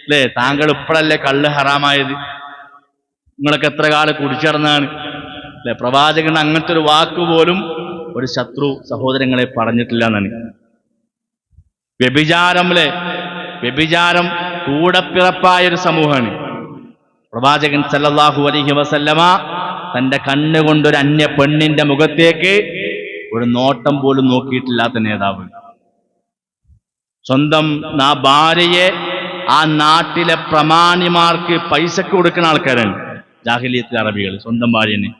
Speaker 1: അല്ലേ, താങ്കൾ ഇപ്പോഴല്ലേ കള്ള് ഹറാമായത്, നിങ്ങളൊക്കെ എത്ര കാലം കുടിച്ചിടന്നാണ്, അല്ലെ. പ്രവാചകൻ അങ്ങനത്തെ ഒരു വാക്കുപോലും ഒരു ശത്രു സഹോദരങ്ങളെ പറഞ്ഞിട്ടില്ല എന്നാണ്. വ്യഭിചാരം കൂടപ്പിറപ്പായ ഒരു സമൂഹമാണ്. പ്രവാചകൻ സല്ലല്ലാഹു അലൈഹി വസല്ലമ തന്റെ കണ്ണുകൊണ്ട് ഒരു അന്യ പെണ്ണിന്റെ മുഖത്തേക്ക് ഒരു നോട്ടം പോലും നോക്കിയിട്ടില്ലാത്ത നേതാവ്. സ്വന്തം ഭാര്യയെ ആ നാട്ടിലെ പ്രമാണിമാർക്ക് പൈസക്ക് കൊടുക്കുന്ന ആൾക്കാരാണ് ജാഹിലിയത്തിലെ അറബികൾ. സ്വന്തം ഭാര്യനെ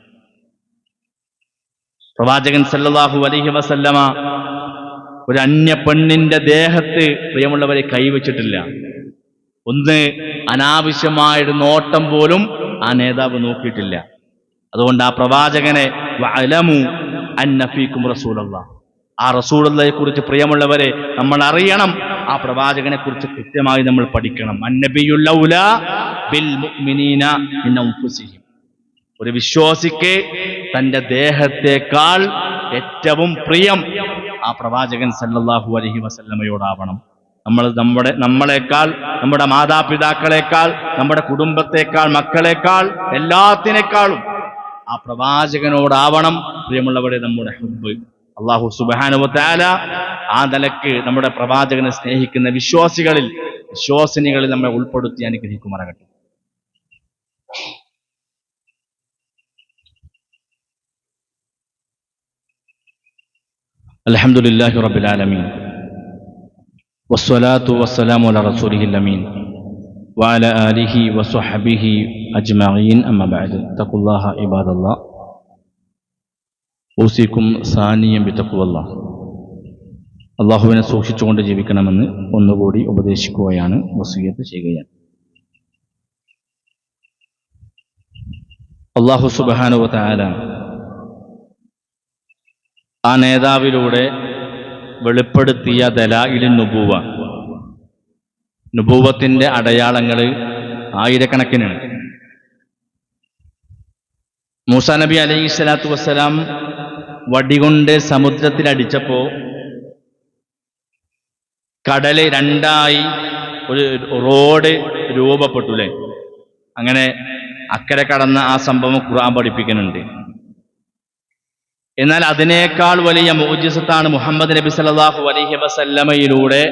Speaker 1: പ്രവാചകൻ സല്ലല്ലാഹു അലൈഹി വസല്ലമ ഒരു അന്യ പെണ്ണിന്റെ ദേഹത്ത് പ്രിയമുള്ളവരെ കൈവച്ചിട്ടില്ല. ഒന്ന് അനാവശ്യമായൊരു നോട്ടം പോലും ആ നേതാവ് നോക്കിയിട്ടില്ല. അതുകൊണ്ട് ആ പ്രവാചകനെ വഅലമു അന്ന ഫീകും റസൂലല്ലാഹ്, ആ റസൂലുള്ളാഹിയെ കുറിച്ച് പ്രിയമുള്ളവരെ നമ്മൾ അറിയണം. ആ പ്രവാചകനെ കുറിച്ച് കൃത്യമായി നമ്മൾ പഠിക്കണം. അന്നബിയുൽ ഔലാ ബിൽ മുഅ്മിനീന മിൻ അൻഫുസിഹിം, ഒരു വിശ്വാസിക്ക് തന്റെ ദേഹത്തേക്കാൾ ഏറ്റവും പ്രിയം ആ പ്രവാചകൻ സല്ലല്ലാഹു അലൈഹി വസല്ലമയോടാവണം. നമ്മളെക്കാൾ, നമ്മുടെ മാതാപിതാക്കളെക്കാൾ, നമ്മുടെ കുടുംബത്തെക്കാൾ, മക്കളെക്കാൾ, എല്ലാത്തിനേക്കാളും ആ പ്രവാചകനോടാവണം പ്രിയമുള്ളവരെ നമ്മുടെ ഹുബ്ബ്. അല്ലാഹു സുബ്ഹാനഹു വ തആല ആ നിലക്ക് നമ്മുടെ പ്രവാചകനെ സ്നേഹിക്കുന്ന വിശ്വാസിനികളിൽ നമ്മെ ഉൾപ്പെടുത്തി അനുഗ്രഹിക്കുമാറാകട്ടെ. അൽഹംദുലില്ലാഹി റബ്ബിൽ ആലമീൻ വസ്സലാത്തു വസ്സലാമു അലാ റസൂലിഹിൽ അമീൻ വഅലാ ആലിഹി വസ്വഹ്ബിഹി അജ്മഈൻ. അമ്മാ ബഅദ്. തഖുല്ലാഹ ഇബാദല്ലാഹ്. ഊസിക്കും സാനിയം ബിതഖ്വല്ലാഹ്. അല്ലാഹുവിനെ സൂക്ഷിച്ചുകൊണ്ട് ജീവിക്കണമെന്ന് ഒന്നുകൂടി ഉപദേശിക്കുകയാണ്, വസിയ്യത്ത് ചെയ്യുകയാണ്. അല്ലാഹു സുബ്ഹാനഹു വ തആല ആ നേതാവിലൂടെ വെളിപ്പെടുത്തിയ ദലായിലുൻ നുബുവ, നുബുവത്തിന്റെ അടയാളങ്ങൾ ആയിരക്കണക്കിനാണ്. മൂസാ നബി അലൈഹി സ്വലാത്തു വസ്സലാം വടികൊണ്ട് സമുദ്രത്തിലടിച്ചപ്പോ കടല് രണ്ടായി ഒരു റോഡ് രൂപപ്പെട്ടുല്ലേ. അങ്ങനെ അക്കരെ കടന്ന ആ സംഭവം ഖുർആൻ പഠിപ്പിക്കുന്നുണ്ട്. എന്നാൽ അതിനേക്കാൾ വലിയ മുഅ്ജിസത്താണ് മുഹമ്മദ് നബി സല്ലല്ലാഹു അലൈഹി വസല്ലമയിലൂടെ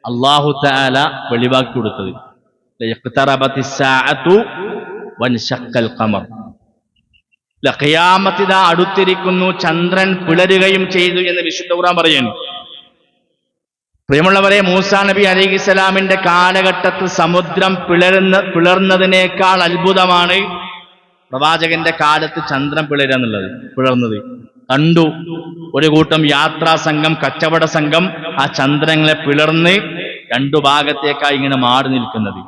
Speaker 1: അല്ലാഹു തആല വെളിവാക്കി കൊടുത്തത്. ഇഖ്തറബത്തിസ്സാഅതു വൻശഖൽ ഖമർ, ഖിയാമത്ത് ഇതാ അടുത്തിരിക്കുന്നു, ചന്ദ്രൻ പിളരുകയും ചെയ്തു എന്ന് വിശുദ്ധ ഖുർആൻ പറയുന്നു. പ്രിയമുള്ളവരെ, മൂസാ നബി അലൈഹിസ്സലാമിന്റെ കാലഘട്ടത്തിൽ സമുദ്രം പിളർന്നതിനേക്കാൾ അത്ഭുതമാണ് പ്രവാചകന്റെ കാലത്ത് ചന്ദ്രൻ പിളർന്നത് കണ്ടു. ഒരു കൂട്ടം യാത്രാ സംഘം, കച്ചവട സംഘം ആ ചന്ദ്രങ്ങളെ പിളർന്ന് രണ്ടു ഭാഗത്തേക്കായി ഇങ്ങനെ മാറി നിൽക്കുന്നത്.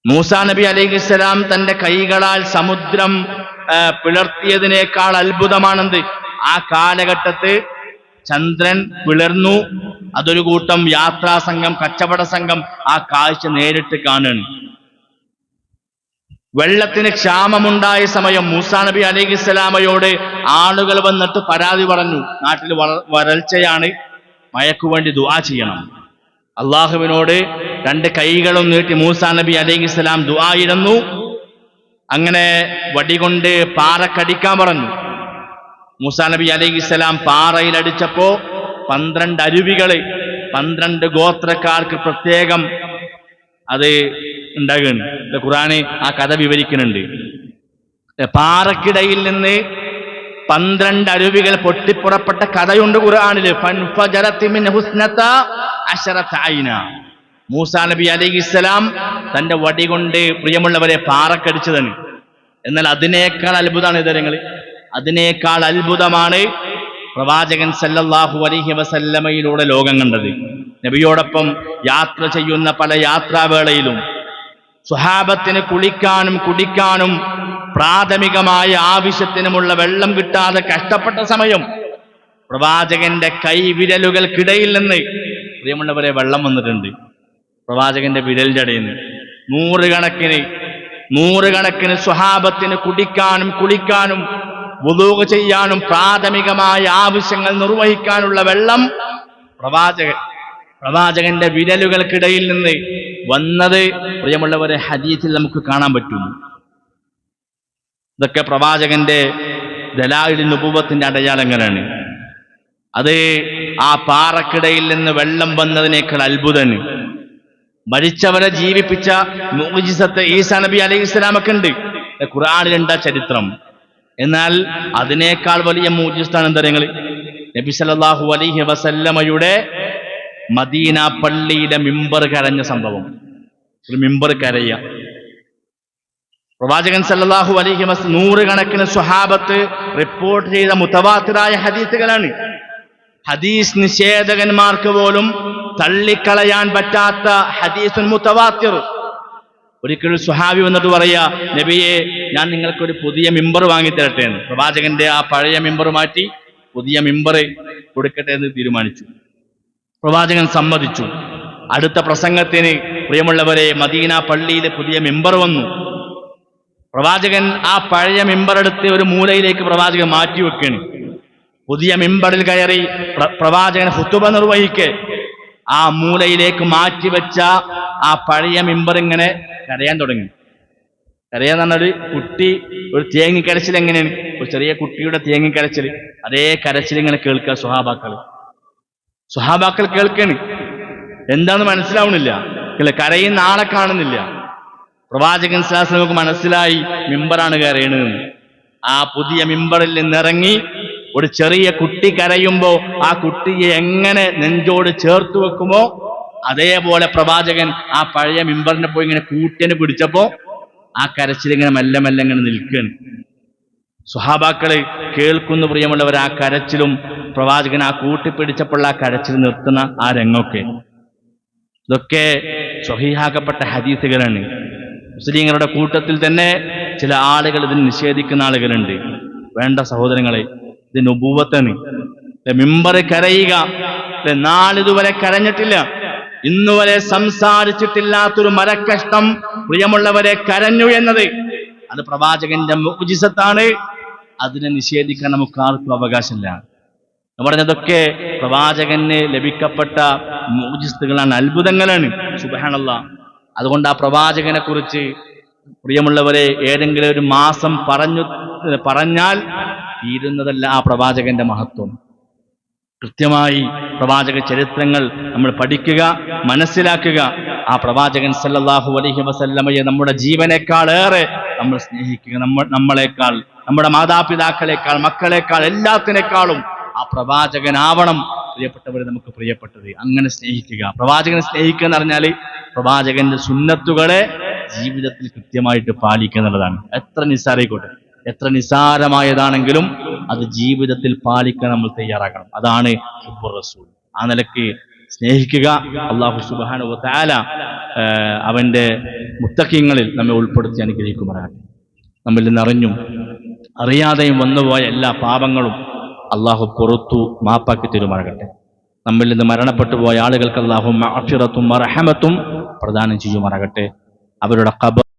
Speaker 1: മൂസാ നബി അലൈഹിസ്സലാം തന്റെ കൈകളാൽ സമുദ്രം പിളർത്തിയതിനേക്കാൾ അത്ഭുതമാണെന്ത്? ആ കാലഘട്ടത്ത് ചന്ദ്രൻ പിളർന്നു. അതൊരു കൂട്ടം യാത്രാ സംഘം, കച്ചവട സംഘം ആ കാഴ്ച നേരിട്ട് കാണുകയാണ്. വെള്ളത്തിന് ക്ഷാമമുണ്ടായ സമയം മൂസാ നബി അലൈഹിസ്സലാമയോട് ആളുകൾ വന്നിട്ട് പരാതി പറഞ്ഞു, നാട്ടിൽ വരൾച്ചയാണ്, മഴയ്ക്കു വേണ്ടി ദുആ ചെയ്യണം. അള്ളാഹുവിനോട് രണ്ട് കൈകളും നീട്ടി മൂസാ നബി അലൈഹിസ്സലാം ദുആയിരുന്നു. അങ്ങനെ വടികൊണ്ട് പാറക്കടിക്കാൻ പറഞ്ഞു. മൂസാ നബി അലൈഹിസ്സലാം പാറയിലടിച്ചപ്പോ 12 അരുവികള് 12 ഗോത്രക്കാർക്ക് പ്രത്യേകം അത് ഉണ്ടാകുന്നു. ഖുർആന് ആ കഥ വിവരിക്കുന്നുണ്ട്. പാറക്കിടയിൽ നിന്ന് 12 അരുവികൾ പൊട്ടിപ്പുറപ്പെട്ട കഥയുണ്ട് ഖുർആനില്. ഫൻഫജറത് മിൻ ഹുസ്നത അശറത ഐന. മൂസാ നബി അലൈഹിസ്സലാം തന്റെ വടി കൊണ്ട് പ്രിയമുള്ളവരെ പാറക്കടിച്ചതാണ്. എന്നാൽ അതിനേക്കാൾ അത്ഭുതമാണ് ഇതരങ്ങൾ. അതിനേക്കാൾ അത്ഭുതമാണ് പ്രവാചകൻ സല്ലല്ലാഹു അലൈഹി വസല്ലമയിലൂടെ ലോകം കണ്ടത്. നബിയോടൊപ്പം യാത്ര ചെയ്യുന്ന പല യാത്രാവേളയിലും സ്വഹാബത്തിന് കുളിക്കാനും കുടിക്കാനും പ്രാഥമികമായ ആവശ്യത്തിനുമുള്ള വെള്ളം കിട്ടാതെ കഷ്ടപ്പെട്ട സമയം പ്രവാചകന്റെ കൈവിരലുകൾക്കിടയിൽ നിന്ന് പ്രിയമുള്ളവരെ വെള്ളം വന്നിട്ടുണ്ട്. പ്രവാചകന്റെ വിരലിന്റെ ഇടയിൽ നിന്ന് നൂറുകണക്കിന് സ്വഹാബത്തിന് കുടിക്കാനും കുളിക്കാനും വുളൂ ചെയ്യാനും പ്രാഥമികമായ ആവശ്യങ്ങൾ നിർവഹിക്കാനുള്ള വെള്ളം പ്രവാചകന്റെ വിരലുകൾക്കിടയിൽ നിന്ന് വന്നത് പ്രിയമുള്ളവരെ ഹദീസിൽ നമുക്ക് കാണാൻ പറ്റും. ഇതൊക്കെ പ്രവാചകന്റെ ദലായിലുൻ നുബുവത്തിന്റെ അടയാളങ്ങളാണ്. അത് ആ പാറക്കിടയിൽ നിന്ന് വെള്ളം വന്നതിനേക്കാൾ അത്ഭുതമാണ്. മരിച്ചവരെ ജീവിപ്പിച്ച മുഅ്ജിസത്ത് ഈസാ നബി അലൈഹിസ്സലാമൊക്കെ ഉണ്ട്, ഖുർആനിലുണ്ട് ചരിത്രം. എന്നാൽ അതിനേക്കാൾ വലിയ മുഅ്ജിസത്താണ് എന്താ നിങ്ങൾ? നബി സല്ലല്ലാഹു അലൈഹി വസല്ലമയുടെ മദീന പള്ളിയിലെ മിമ്പർ കരഞ്ഞ സംഭവം. ഒരു മിമ്പർ കരയ പ്രവാചകൻ സല്ലല്ലാഹു അലൈഹി വസല്ലം നൂറുകണക്കിന് സ്വഹാബത്ത് റിപ്പോർട്ട് ചെയ്ത മുതവാത്തിറായ ഹദീസുകളാണ്. ഹദീസ് നിഷേധകന്മാർക്ക് പോലും തള്ളിക്കളയാൻ പറ്റാത്ത ഹദീസുൻ മുതവാത്തിർ. ഒരിക്കലും സ്വഹാബി വന്നിട്ട് പറയാ, നബിയെ ഞാൻ നിങ്ങൾക്കൊരു പുതിയ മിമ്പർ വാങ്ങിത്തരട്ടെ എന്ന്. പ്രവാചകന്റെ ആ പഴയ മിമ്പർ മാറ്റി പുതിയ മിമ്പർ കൊടുക്കട്ടെ എന്ന് തീരുമാനിച്ചു. പ്രവാചകൻ സമ്മതിച്ചു. അടുത്ത പ്രസംഗത്തിന് പ്രിയമുള്ളവരെ മദീന പള്ളിയിലെ പുതിയ മിമ്പർ വന്നു. പ്രവാചകൻ ആ പഴയ മിമ്പറെടുത്ത് ഒരു മൂലയിലേക്ക് പ്രവാചകൻ മാറ്റിവെക്കുകയാണ്. പുതിയ മിമ്പറിൽ കയറി പ്രവാചകൻ ഖുതുബ നിർവഹിക്കെ ആ മൂലയിലേക്ക് മാറ്റിവെച്ച ആ പഴയ മിമ്പർ ഇങ്ങനെ കരയാൻ തുടങ്ങി. കരയാന്ന് പറഞ്ഞാൽ കുട്ടി ഒരു തേങ്ങിക്കരച്ചിൽ എങ്ങനെയാണ്? ഒരു ചെറിയ കുട്ടിയുടെ തേങ്ങിക്കരച്ചിൽ, അതേ കരച്ചിൽ ഇങ്ങനെ കേൾക്കുക സ്വഹാബാക്കൾ കേൾക്കാണ്. എന്താന്ന് മനസ്സിലാവണില്ല, കരയുന്ന ആളെ കാണുന്നില്ല. പ്രവാചകൻ സ്വല്ലല്ലാഹു അലൈഹി വസല്ലം മനസ്സിലായി മിമ്പറാണ് കരയണതെന്ന്. ആ പുതിയ മിമ്പറിൽ നിന്നിറങ്ങി ഒരു ചെറിയ കുട്ടി കരയുമ്പോ ആ കുട്ടിയെ എങ്ങനെ നെഞ്ചോട് ചേർത്ത് വെക്കുമോ അതേപോലെ പ്രവാചകൻ ആ പഴയ മിമ്പറിനെ പോയി ഇങ്ങനെ കൂട്ടിനെ പിടിച്ചപ്പോ ആ കരച്ചിൽ ഇങ്ങനെ മെല്ലെ മെല്ലെ ഇങ്ങനെ നിൽക്കുകയാണ്. സ്വഹാബാക്കള് കേൾക്കുന്നു പ്രിയമുള്ളവർ ആ കരച്ചിലും പ്രവാചകൻ ആ കൂട്ടിപ്പിടിച്ചപ്പോൾ ആ കരച്ചിൽ നിർത്തുന്ന ആ രംഗമൊക്കെ. ഇതൊക്കെ സ്വഹീഹാക്കപ്പെട്ട ഹദീസുകളാണ്. മുസ്ലിങ്ങളുടെ കൂട്ടത്തിൽ തന്നെ ചില ആളുകൾ ഇതിന് നിഷേധിക്കുന്ന ആളുകളുണ്ട്. വേണ്ട സഹോദരങ്ങളെ, ഇത് നുബുവത്താണ്. മിമ്പർ കരയുക, നാളിതുവരെ കരഞ്ഞിട്ടില്ല, ഇന്നുവരെ സംസാരിച്ചിട്ടില്ലാത്തൊരു മരക്കഷ്ണം പ്രിയമുള്ളവരെ കരഞ്ഞു എന്നത് അത് പ്രവാചകന്റെ മുഅ്ജിസത്താണ്. അതിനെ നിഷേധിക്കാൻ നമുക്ക് ആർക്കും അവകാശമില്ല. പറഞ്ഞതൊക്കെ പ്രവാചകന് ലഭിക്കപ്പെട്ട മുഅ്ജിസത്തുകളാണ്, അത്ഭുതങ്ങളാണ്. സുബ്ഹാനല്ലാഹ്. അതുകൊണ്ട് ആ പ്രവാചകനെ കുറിച്ച് പ്രിയമുള്ളവരെ ഏതെങ്കിലും ഒരു മാസം പറഞ്ഞാൽ തീരുന്നതല്ല ആ പ്രവാചകന്റെ മഹത്വം. കൃത്യമായി പ്രവാചക ചരിത്രങ്ങൾ നമ്മൾ പഠിക്കുക, മനസ്സിലാക്കുക. ആ പ്രവാചകൻ സല്ലല്ലാഹു അലൈഹി വസല്ലമയെ നമ്മുടെ ജീവനേക്കാളേറെ നമ്മൾ സ്നേഹിക്കുക. നമ്മളെക്കാൾ, നമ്മുടെ മാതാപിതാക്കളെക്കാൾ, മക്കളെക്കാൾ, എല്ലാത്തിനേക്കാളും ആ പ്രവാചകനാവണം പ്രിയപ്പെട്ടവരെ നമുക്ക് പ്രിയപ്പെട്ടത്. അങ്ങനെ സ്നേഹിക്കുക. പ്രവാചകനെ സ്നേഹിക്കുക എന്ന് പറഞ്ഞാൽ പ്രവാചകന്റെ സുന്നത്തുകളെ ജീവിതത്തിൽ കൃത്യമായിട്ട് പാലിക്കുക എന്നുള്ളതാണ്. എത്ര നിസ്സാരമായിക്കോട്ടെ, എത്ര നിസ്സാരമായതാണെങ്കിലും അത് ജീവിതത്തിൽ പാലിക്കാൻ നമ്മൾ തയ്യാറാക്കണം. അതാണ് ഹുബ്ബുർ റസൂൽ. ആ നിലയ്ക്ക് സ്നേഹിക്കുക. അല്ലാഹു സുബ്ഹാനഹു വ തആല അവന്റെ മുത്തഖീങ്ങളിൽ നമ്മെ ഉൾപ്പെടുത്തി അനുഗ്രഹിക്കുമാറാകട്ടെ. നമ്മിൽ നിന്ന് അറിഞ്ഞും അറിയാതെയും വന്നുപോയ എല്ലാ പാപങ്ങളും അള്ളാഹു പുറത്തു മാപ്പാക്കി തരുമാറാകട്ടെ. നമ്മിൽ നിന്ന് മരണപ്പെട്ടു പോയ ആളുകൾക്ക് അള്ളാഹു മഗ്ഫിറത്തും മർഹമത്തും പ്രദാനം ചെയ്യുമാറാകട്ടെ. അവരുടെ ഖബർ